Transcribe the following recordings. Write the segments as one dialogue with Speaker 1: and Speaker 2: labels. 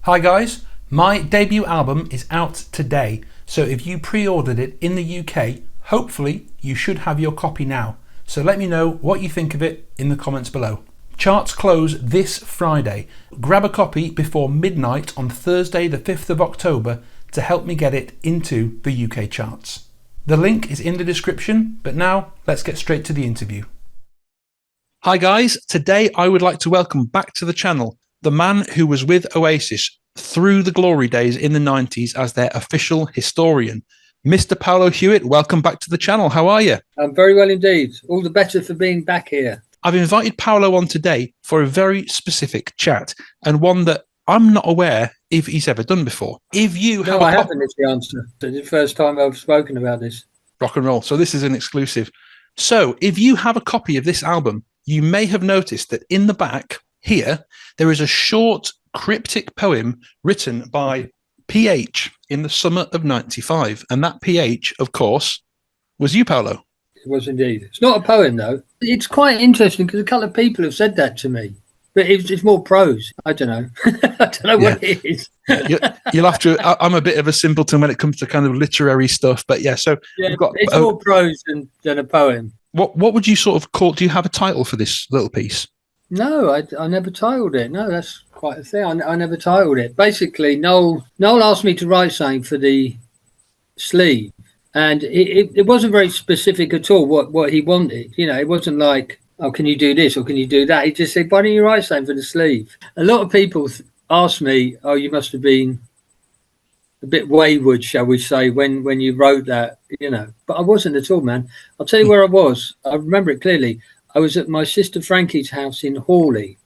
Speaker 1: Hi guys, my debut album is out today, so if you pre-ordered it in the UK, hopefully you should have your copy now. So let me know what you think of it in the comments below. Charts close this Friday. Grab a copy before midnight on Thursday the 5th of October to help me get it into the UK charts. The link is in the description, but now let's get straight to the interview. Hi guys, today I would like to welcome back to the channel the man who was with Oasis through the glory days in the 90s as their official historian. Mr. Paolo Hewitt, welcome back to the channel. How are you?
Speaker 2: I'm very well indeed. All the better for being back here.
Speaker 1: I've invited Paolo on today for a very specific chat, and one that I'm not aware if he's ever done before. If you have
Speaker 2: I haven't, is the answer. It's the first time I've spoken about this.
Speaker 1: Rock and roll. So this is an exclusive. So if you have a copy of this album, you may have noticed that in the back here, there is a short cryptic poem written by PH in the summer of 95. And that PH, of course, was you, Paolo.
Speaker 2: It was indeed. It's not a poem, though. It's quite interesting because a couple of people have said that to me. But it's more prose. I don't know. I don't know what it is.
Speaker 1: You'll have to. I'm a bit of a simpleton when it comes to kind of literary stuff. But yeah, so
Speaker 2: we've got, it's more prose than a poem.
Speaker 1: What would you sort of call? Do you have a title for this little piece?
Speaker 2: No, I never titled it. No, that's quite a thing. I never titled it. Basically, Noel asked me to write something for the sleeve, and it wasn't very specific at all what he wanted. You know, it wasn't like, oh, can you do this or can you do that? He just said, why don't you write something for the sleeve? A lot of people ask me, oh, you must have been a bit wayward, shall we say, when you wrote that, you know. But I wasn't at all, man. I'll tell you where I was. I remember it clearly. I was at my sister Frankie's house in Hawley,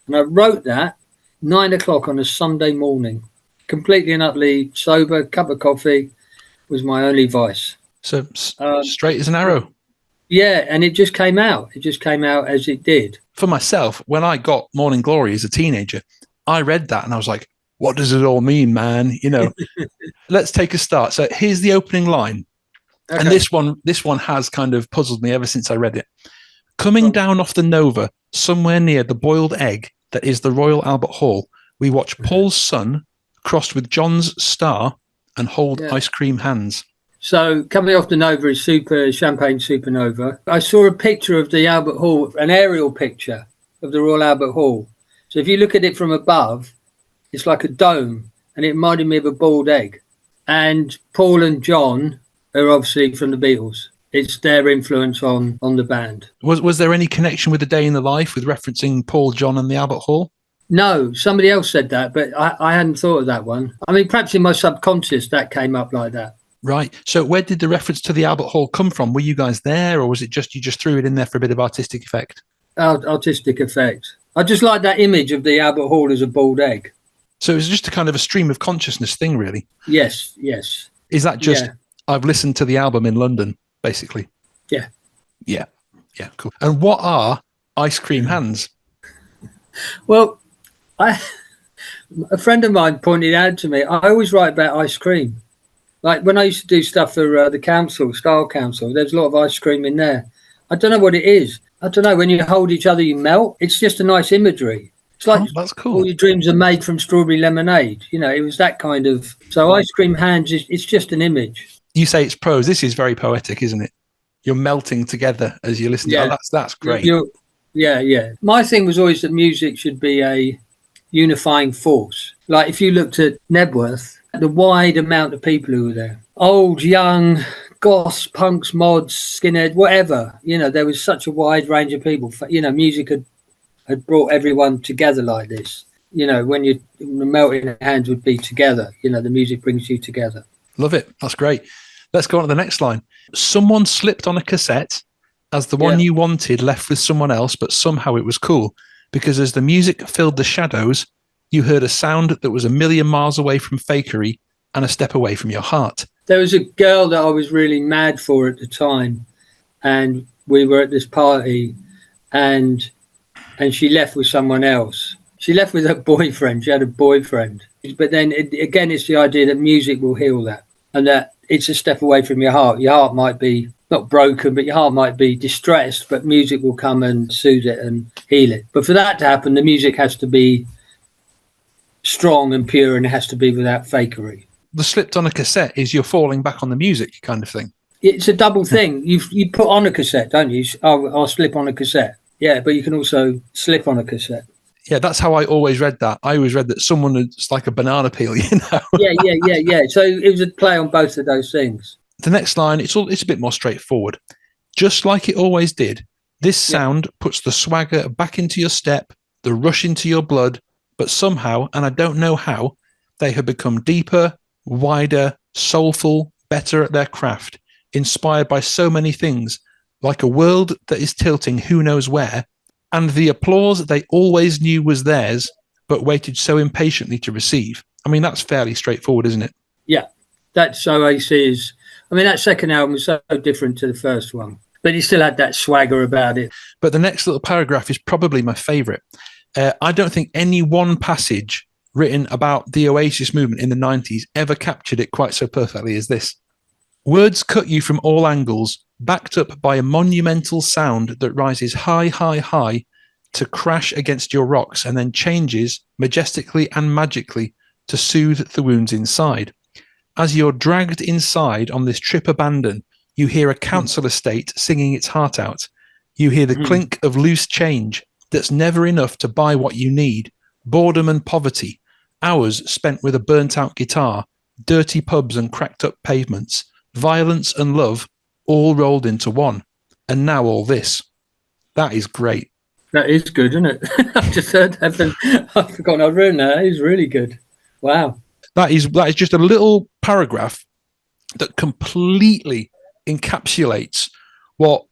Speaker 2: and I wrote that 9 o'clock on a Sunday morning, completely and utterly sober, cup of coffee was my only vice.
Speaker 1: So straight as an arrow.
Speaker 2: Yeah, and it just came out. It just came out as it did.
Speaker 1: For myself, when I got Morning Glory as a teenager, I read that and I was like, what does it all mean, man? You know, let's take a start. So here's the opening line. Okay. And this one has kind of puzzled me ever since I read it. Coming down off the Nova, somewhere near the boiled egg that is the Royal Albert Hall, we watch Paul's sun crossed with John's star and hold ice cream hands.
Speaker 2: So coming off the Nova is champagne supernova. I saw a picture of the Albert Hall, an aerial picture of the Royal Albert Hall. So if you look at it from above, it's like a dome, and it reminded me of a boiled egg. And Paul and John are obviously from the Beatles. It's their influence on the band.
Speaker 1: Was there any connection with A Day in the Life with referencing Paul, John and the Albert Hall?
Speaker 2: No, somebody else said that, but I hadn't thought of that one. I mean, perhaps in my subconscious that came up like that.
Speaker 1: Right. So where did the reference to the Albert Hall come from? Were you guys there, or was it just you just threw it in there for a bit of artistic effect?
Speaker 2: Artistic effect. I just like that image of the Albert Hall as a boiled egg.
Speaker 1: So it was just a kind of a stream of consciousness thing, really?
Speaker 2: Yes.
Speaker 1: Is that just, I've listened to the album in London, basically?
Speaker 2: Yeah,
Speaker 1: cool. And what are ice cream hands?
Speaker 2: Well, a friend of mine pointed out to me, I always write about ice cream. Like when I used to do stuff for the council, Style Council, there's a lot of ice cream in there. I don't know what it is. I don't know. When you hold each other, you melt. It's just a nice imagery. It's like
Speaker 1: that's cool.
Speaker 2: All your dreams are made from strawberry lemonade. You know, it was that kind of. So ice cream hands, it's just an image.
Speaker 1: You say it's prose. This is very poetic, isn't it? You're melting together as you listen. Yeah. That's great.
Speaker 2: Yeah. My thing was always that music should be a unifying force. Like if you looked at Nebworth, the wide amount of people who were there, old, young, goths, punks, mods, skinhead, whatever. You know, there was such a wide range of people. You know, music had brought everyone together like this. You know, when the melting hands would be together, you know, the music brings you together.
Speaker 1: Love it. That's great. Let's go on to the next line. Someone slipped on a cassette as the one you wanted left with someone else, but somehow it was cool because as the music filled the shadows, you heard a sound that was a million miles away from fakery and a step away from your heart.
Speaker 2: There was a girl that I was really mad for at the time, and we were at this party, and she left with someone else. She left with her boyfriend. She had a boyfriend. But then, again, it's the idea that music will heal that, and that it's a step away from your heart. Your heart might be not broken, but your heart might be distressed, but music will come and soothe it and heal it. But for that to happen, the music has to be strong and pure, and it has to be without fakery.
Speaker 1: The slipped on a cassette is you're falling back on the music kind of thing.
Speaker 2: It's a double thing. You put on a cassette, don't you? I'll slip on a cassette. Yeah, but you can also slip on a cassette.
Speaker 1: Yeah, that's how I always read that. I always read that someone it's like a banana peel,
Speaker 2: Yeah. So it was a play on both of those things.
Speaker 1: The next line, it's a bit more straightforward. Just like it always did, this sound puts the swagger back into your step, the rush into your blood, but somehow, and I don't know how, they have become deeper, wider, soulful, better at their craft, inspired by so many things, like a world that is tilting who knows where, and the applause they always knew was theirs, but waited so impatiently to receive. I mean, that's fairly straightforward, isn't it?
Speaker 2: Yeah, that's Oasis. I mean, that second album was so different to the first one, but he still had that swagger about it.
Speaker 1: But the next little paragraph is probably my favourite. I don't think any one passage written about the Oasis movement in the 90s ever captured it quite so perfectly as this. Words cut you from all angles, backed up by a monumental sound that rises high, high, high to crash against your rocks and then changes majestically and magically to soothe the wounds inside. As you're dragged inside on this trip abandon, you hear a council estate singing its heart out. You hear the clink of loose change that's never enough to buy what you need, boredom and poverty, hours spent with a burnt-out guitar, dirty pubs and cracked-up pavements, violence and love, all rolled into one. And now all this. That is great.
Speaker 2: That is good, isn't it? I've just heard that. I've forgotten I've written that. That is really good. Wow.
Speaker 1: That is just a little paragraph that completely encapsulates what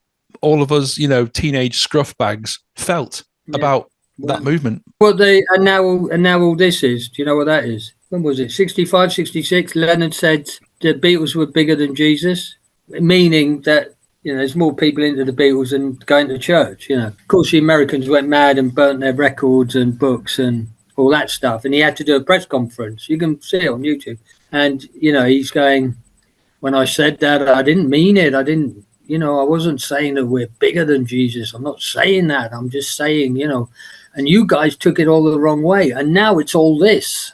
Speaker 1: all of us, teenage scruff bags felt about that movement.
Speaker 2: Well, and now all this is. Do you know what that is? When was it? 65, 66. Lennon said the Beatles were bigger than Jesus, meaning that there's more people into the Beatles than going to church. Of course, the Americans went mad and burnt their records and books and all that stuff. And he had to do a press conference. You can see it on YouTube. And he's going, when I said that, I didn't mean it. I didn't. I wasn't saying that we're bigger than Jesus. I'm not saying that. I'm just saying, and you guys took it all the wrong way. And now it's all this.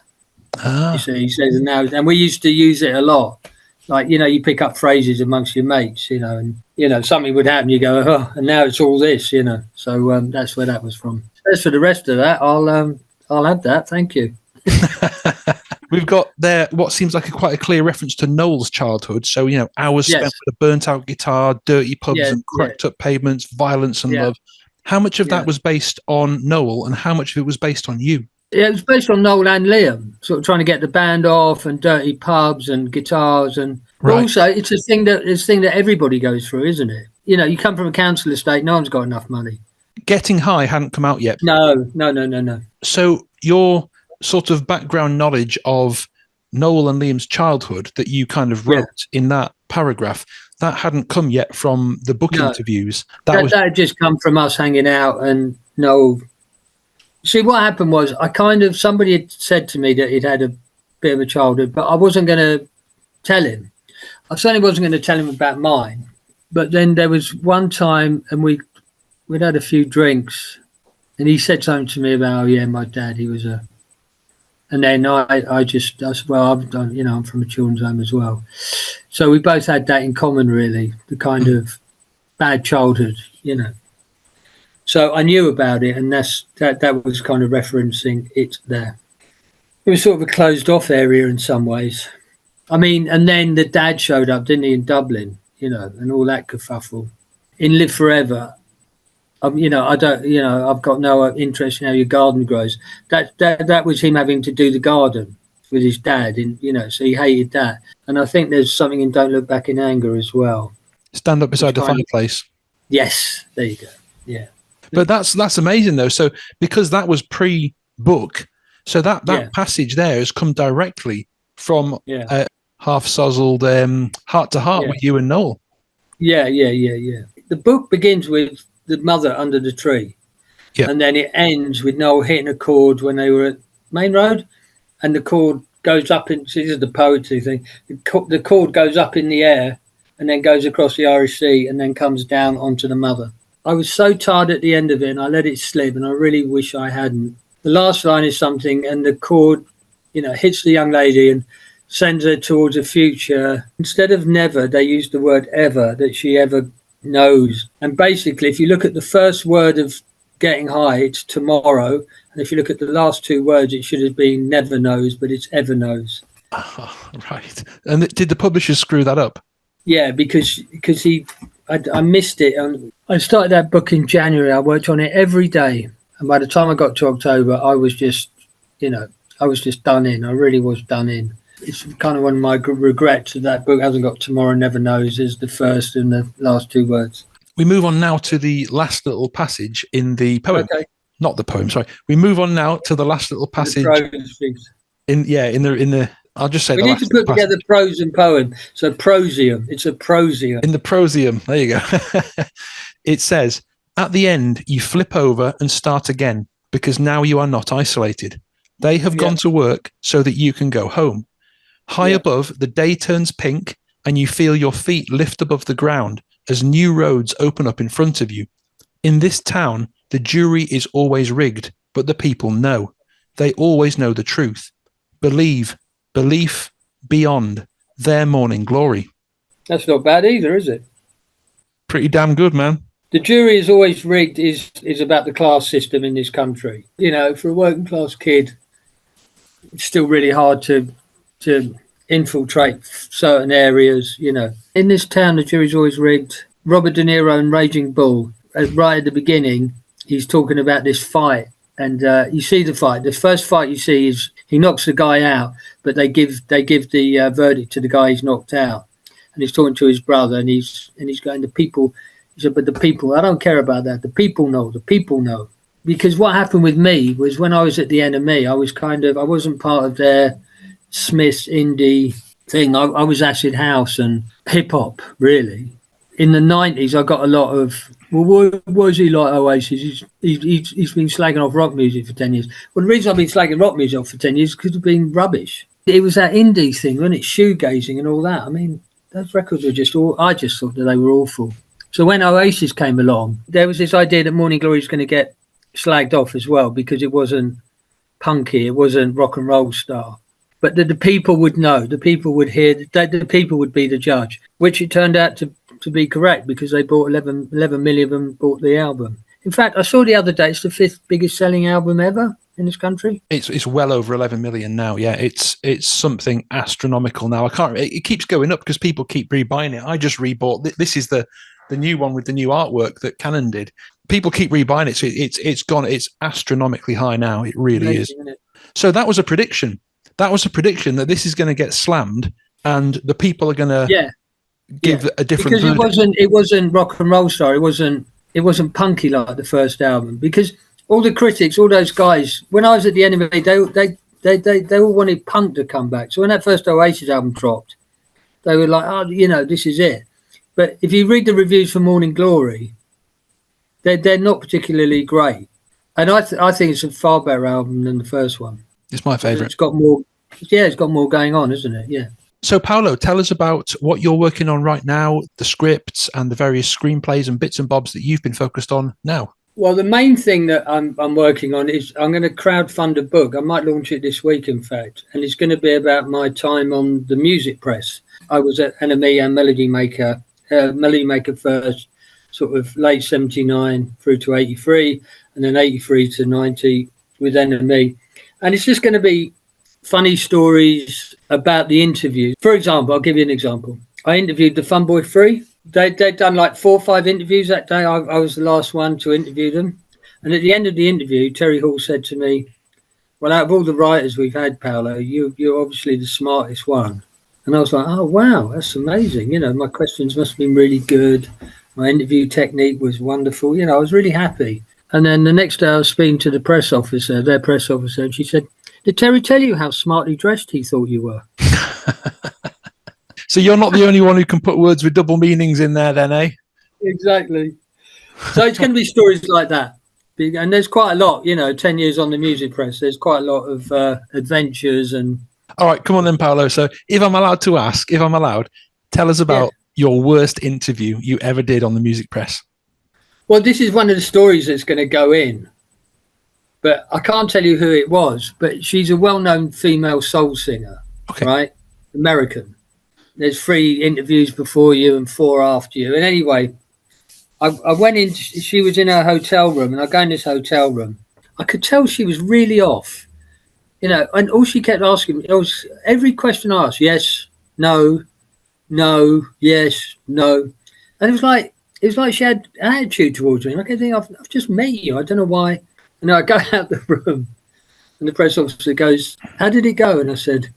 Speaker 2: You see, he says, and we used to use it a lot. Like, you pick up phrases amongst your mates, and, something would happen. You go, oh, and now it's all this, So that's where that was from. As for the rest of that, I'll add that. Thank you.
Speaker 1: We've got there what seems like quite a clear reference to Noel's childhood. So, hours spent with a burnt-out guitar, dirty pubs and cracked-up pavements, violence and love. How much of that was based on Noel and how much of it was based on you?
Speaker 2: Yeah, it was based on Noel and Liam, sort of trying to get the band off and dirty pubs and guitars. And also, it's a thing that everybody goes through, isn't it? You come from a council estate, no one's got enough money.
Speaker 1: Getting High hadn't come out yet.
Speaker 2: No.
Speaker 1: So your sort of background knowledge of Noel and Liam's childhood that you kind of wrote in that paragraph, that hadn't come yet from the book interviews. That
Speaker 2: had just come from us hanging out and Noel. See, what happened was somebody had said to me that he'd had a bit of a childhood, but I wasn't going to tell him. I certainly wasn't going to tell him about mine. But then there was one time and we'd had a few drinks and he said something to me about, my dad, he was a... And then I said, well, I'm from a children's home as well. So we both had that in common, really, the kind of bad childhood, So I knew about it, and that was kind of referencing it there. It was sort of a closed off area in some ways. I mean, and then the dad showed up, didn't he, in Dublin, and all that kerfuffle. In Live Forever, I don't, I've got no interest in how your garden grows. That was him having to do the garden with his dad, so he hated that. And I think there's something in Don't Look Back in Anger as well.
Speaker 1: Stand up beside the fireplace.
Speaker 2: Yes, there you go. Yeah.
Speaker 1: But that's amazing though. So because that was pre-book, so that passage there has come directly from half sozzled heart to heart with you and Noel. Yeah.
Speaker 2: The book begins with the mother under the tree, and then it ends with Noel hitting a chord when they were at Main Road, and the chord goes up in. This is the poetry thing. The chord goes up in the air and then goes across the Irish Sea and then comes down onto the mother. I was so tired at the end of it and I let it slip and I really wish I hadn't. The last line is something and the chord hits the young lady and sends her towards a future. Instead of never, they use the word ever, that she ever knows. And basically, if you look at the first word of getting high, it's tomorrow. And if you look at the last two words, it should have been never knows, but it's ever knows.
Speaker 1: Oh, right. And did the publishers screw that up?
Speaker 2: Yeah, because I missed it. I started that book in January. I worked on it every day. And by the time I got to October, I was just done in. I really was done in. It's kind of one of my regrets that book hasn't got tomorrow never knows as the first and the last two words.
Speaker 1: We move on now to the last little passage in the poem.
Speaker 2: Okay.
Speaker 1: Not the poem, sorry. We move on now to the last little passage. In the I'll just say
Speaker 2: we need to put together prose and poem. So prosium. It's a prosium.
Speaker 1: In the prosium, there you go. It says, at the end, you flip over and start again, because now you are not isolated. They have gone to work so that you can go home. High above, the day turns pink, and you feel your feet lift above the ground as new roads open up in front of you. In this town, the jury is always rigged, but the people know. They always know the truth. Believe, belief, beyond, their morning glory. That's
Speaker 2: not bad either, is it?
Speaker 1: Pretty damn good, man.
Speaker 2: The jury is always rigged is about the class system in this country. For a working class kid, it's still really hard to infiltrate certain areas, In this town, the jury's always rigged. Robert De Niro in Raging Bull, right at the beginning, he's talking about this fight. And you see the fight. The first fight you see is he knocks the guy out, but they give the verdict to the guy he's knocked out. And he's talking to his brother, and he's going, the people. He said, but the people, I don't care about that. The people know. The people know. Because what happened with me was when I was at the NME, I wasn't part of their Smith's indie thing. I was acid house and hip hop, really. In the 90s, I got a lot of, well, why is he like Oasis? He's been slagging off rock music for 10 years. Well, the reason I've been slagging rock music off for 10 years is because it's been rubbish. It was that indie thing, wasn't it? Shoegazing and all that. I mean, those records were I just thought that they were awful. So when Oasis came along, there was this idea that Morning Glory was going to get slagged off as well because it wasn't punky, it wasn't rock and roll style. But the people would know, the people would hear, the people would be the judge, which it turned out to be correct because they bought 11 million of them bought the album. In fact, I saw the other day, it's the 5th biggest selling album ever in this country.
Speaker 1: It's well over 11 million now. Yeah, it's something astronomical now. It keeps going up because people keep rebuying it. I just rebought. This is the new one with the new artwork that Canon did. People keep rebuying it, so it's gone. It's astronomically high now. It really is. So that was a prediction. That was a prediction that this is going to get slammed, and the people are going to give a different.
Speaker 2: Because it wasn't rock and roll star. It wasn't punky like the first album. Because all the critics, all those guys, when I was at the enemy, they all wanted punk to come back. So when that first Oasis album dropped, they were like, oh, this is it. But if you read the reviews for Morning Glory, they're not particularly great. And I think it's a far better album than the first one.
Speaker 1: It's my favourite.
Speaker 2: It's got more. Yeah, it's got more going on, isn't it? Yeah.
Speaker 1: So, Paolo, tell us about what you're working on right now, the scripts and the various screenplays and bits and bobs that you've been focused on now.
Speaker 2: Well, the main thing that I'm working on is I'm going to crowdfund a book. I might launch it this week, in fact, and it's going to be about my time on the music press. I was at NME and Melody Maker first, sort of late 79 through to 83, and then 83 to 90 with NME. And it's just going to be funny stories about the interview. For example, I'll give you an example. I interviewed the Fun Boy 3. They'd done like 4 or 5 interviews that day. I was the last one to interview them. And at the end of the interview, Terry Hall said to me, well, out of all the writers we've had, Paolo, you're obviously the smartest one. And I was like, oh, wow, that's amazing. My questions must have been really good. My interview technique was wonderful. I was really happy. And then the next day I was speaking to their press officer, and she said, did Terry tell you how smartly dressed he thought you were?
Speaker 1: So you're not the only one who can put words with double meanings in there then, eh?
Speaker 2: Exactly. So it's going to be stories like that. And there's quite a lot, 10 years on the music press. There's quite a lot of adventures and...
Speaker 1: All right, come on then, Paolo. So if I'm allowed, tell us about your worst interview you ever did on the music press.
Speaker 2: Well, this is one of the stories that's going to go in. but I can't tell you who it was. But she's a well-known female soul singer,
Speaker 1: Okay.
Speaker 2: right? American. There's 3 interviews before you and 4 after you. And anyway, I went in. She was in her hotel room, and I go in this hotel room. I could tell she was really off, and all she kept asking me, it was every question I asked, yes, no, no, yes, no. And it was like she had an attitude towards me. And I kept thinking, I've just met you. I don't know why. And I go out the room, and the press officer goes, how did it go? And I said,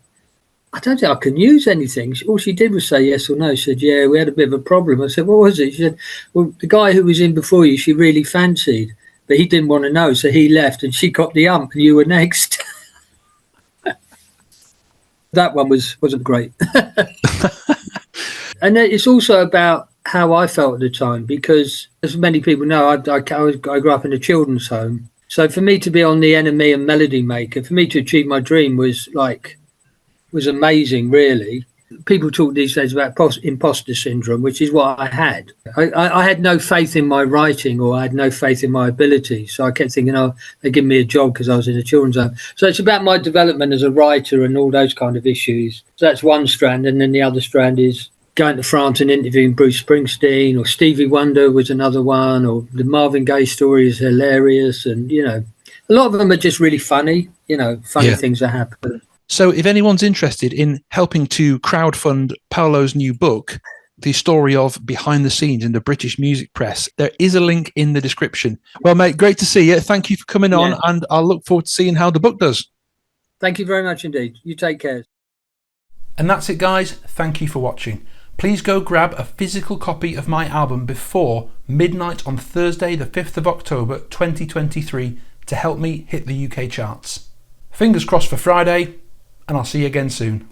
Speaker 2: I don't think I can use anything. All she did was say yes or no. She said, yeah, we had a bit of a problem. I said, what was it? She said, well, the guy who was in before you, she really fancied, but he didn't want to know. So he left and she got the ump and you were next. That one wasn't great. And it's also about how I felt at the time, because as many people know, I grew up in a children's home. So for me to be on the NME and Melody Maker, for me to achieve my dream was amazing, really. People talk these days about imposter syndrome, which is what I had. I had no faith in my writing, or I had no faith in my ability. So I kept thinking, oh, they give me a job because I was in a children's home. So it's about my development as a writer and all those kind of issues. So that's one strand. And then the other strand is going to France and interviewing Bruce Springsteen, or Stevie Wonder was another one, or the Marvin Gaye story is hilarious. And, a lot of them are just really funny, funny things that happen.
Speaker 1: So if anyone's interested in helping to crowdfund Paolo's new book, The Story of Behind the Scenes in the British Music Press, there is a link in the description. Well, mate, great to see you. Thank you for coming on, and I'll look forward to seeing how the book does.
Speaker 2: Thank you very much indeed. You take care.
Speaker 1: And that's it, guys. Thank you for watching. Please go grab a physical copy of my album before midnight on Thursday, the 5th of October, 2023, to help me hit the UK charts. Fingers crossed for Friday, and I'll see you again soon.